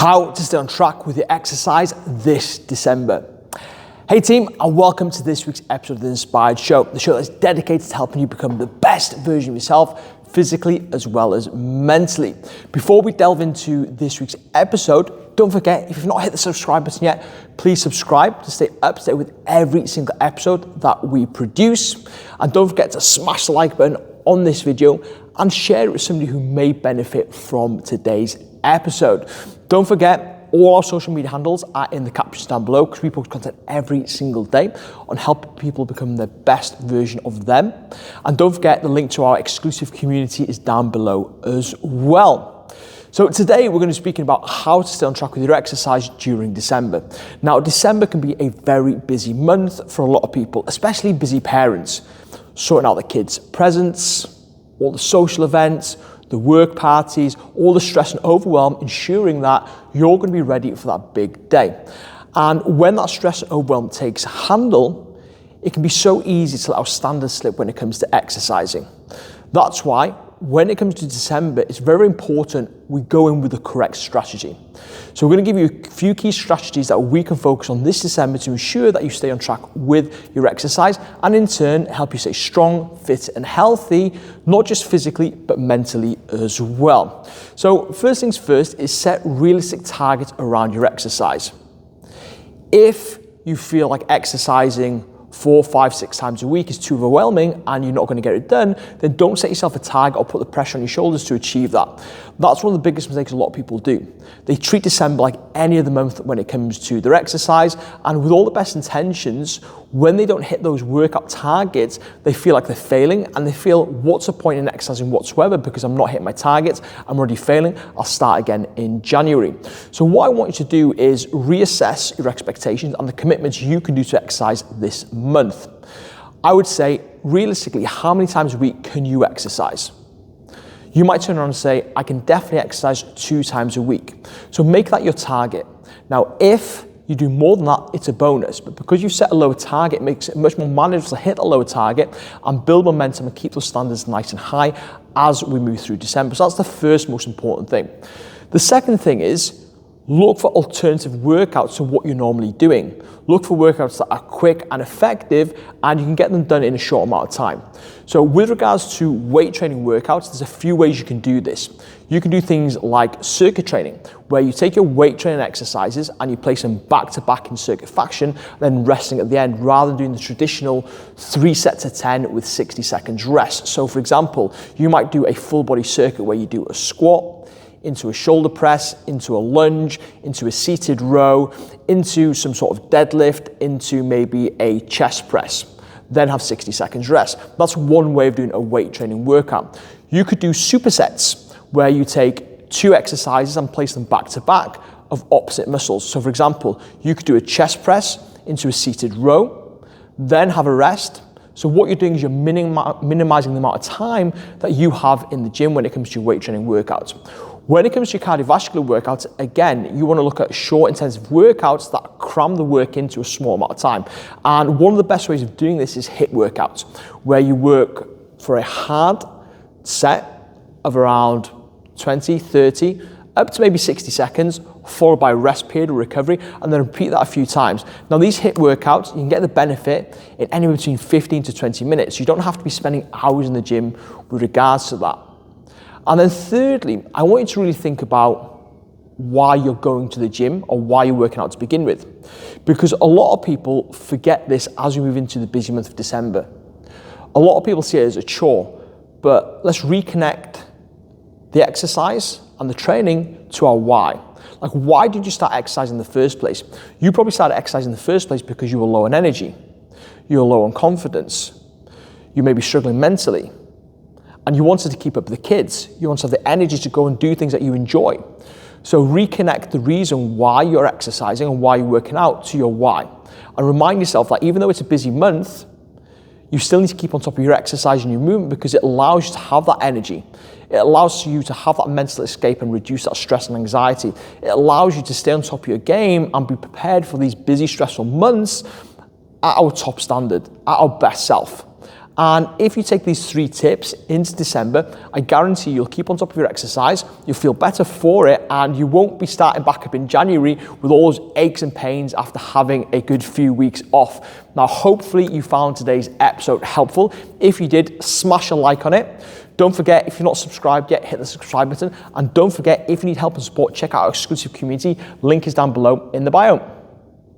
how to stay on track with your exercise this December. Hey team, and welcome to this week's episode of The Inspired Show, the show that's dedicated to helping you become the best version of yourself, physically as well as mentally. Before we delve into this week's episode, don't forget, if you've not hit the subscribe button yet, please subscribe to stay up to date with every single episode that we produce. And don't forget to smash the like button on this video and share it with somebody who may benefit from today's episode. Don't forget, all our social media handles are in the captions down below because we post content every single day on helping people become the best version of them. And don't forget, the link to our exclusive community is down below as well. So today we're going to be speaking about how to stay on track with your exercise during December. Now, December can be a very busy month for a lot of people, especially busy parents, sorting out the kids' presents, all the social events, the work parties, all the stress and overwhelm, ensuring that you're going to be ready for that big day. And when that stress and overwhelm takes a handle, it can be so easy to let our standards slip when it comes to exercising. That's why when it comes to December, it's very important we go in with the correct strategy. So we're going to give you a few key strategies that we can focus on this December to ensure that you stay on track with your exercise and in turn help you stay strong, fit and healthy, not just physically but mentally as well. So first things first is set realistic targets around your exercise. If you feel like exercising 4, 5, 6 times a week is too overwhelming and you're not going to get it done, then don't set yourself a target or put the pressure on your shoulders to achieve that. That's one of the biggest mistakes a lot of people do. They treat December like any other month when it comes to their exercise, and with all the best intentions, when they don't hit those workout targets, they feel like they're failing and they feel, what's the point in exercising whatsoever because I'm not hitting my targets, I'm already failing, I'll start again in January. So what I want you to do is reassess your expectations and the commitments you can do to exercise this month. I would say, realistically, how many times a week can you exercise? You might turn around and say, I can definitely exercise 2 times a week. So make that your target. Now, if you do more than that, it's a bonus. But because you set a lower target, it makes it much more manageable to hit a lower target and build momentum and keep those standards nice and high as we move through December. So that's the first most important thing. The second thing is, look for alternative workouts to what you're normally doing. Look for workouts that are quick and effective and you can get them done in a short amount of time. So with regards to weight training workouts, there's a few ways you can do this. You can do things like circuit training, where you take your weight training exercises and you place them back to back in circuit fashion, then resting at the end, rather than doing the traditional 3 sets of 10 with 60 seconds rest. So for example, you might do a full body circuit where you do a squat, into a shoulder press, into a lunge, into a seated row, into some sort of deadlift, into maybe a chest press, then have 60 seconds rest. That's one way of doing a weight training workout. You could do supersets, where you take 2 exercises and place them back to back of opposite muscles. So for example, you could do a chest press into a seated row, then have a rest. So what you're doing is you're minimizing the amount of time that you have in the gym when it comes to your weight training workouts. When it comes to your cardiovascular workouts, again, you want to look at short, intensive workouts that cram the work into a small amount of time. And one of the best ways of doing this is HIIT workouts, where you work for a hard set of around 20, 30, up to maybe 60 seconds, followed by a rest period or recovery, and then repeat that a few times. Now, these HIIT workouts, you can get the benefit in anywhere between 15 to 20 minutes. You don't have to be spending hours in the gym with regards to that. And then thirdly, I want you to really think about why you're going to the gym or why you're working out to begin with. Because a lot of people forget this as we move into the busy month of December. A lot of people see it as a chore, but let's reconnect the exercise and the training to our why. Like, why did you start exercising in the first place? You probably started exercising in the first place because you were low on energy, you were low on confidence, you may be struggling mentally, and you wanted to keep up with the kids. You want to have the energy to go and do things that you enjoy. So reconnect the reason why you're exercising and why you're working out to your why. And remind yourself that even though it's a busy month, you still need to keep on top of your exercise and your movement because it allows you to have that energy. It allows you to have that mental escape and reduce that stress and anxiety. It allows you to stay on top of your game and be prepared for these busy, stressful months at our top standard, at our best self. And if you take these 3 tips into December, I guarantee you'll keep on top of your exercise, you'll feel better for it, and you won't be starting back up in January with all those aches and pains after having a good few weeks off. Now, hopefully you found today's episode helpful. If you did, smash a like on it. Don't forget, if you're not subscribed yet, hit the subscribe button. And don't forget, if you need help and support, check out our exclusive community. Link is down below in the bio.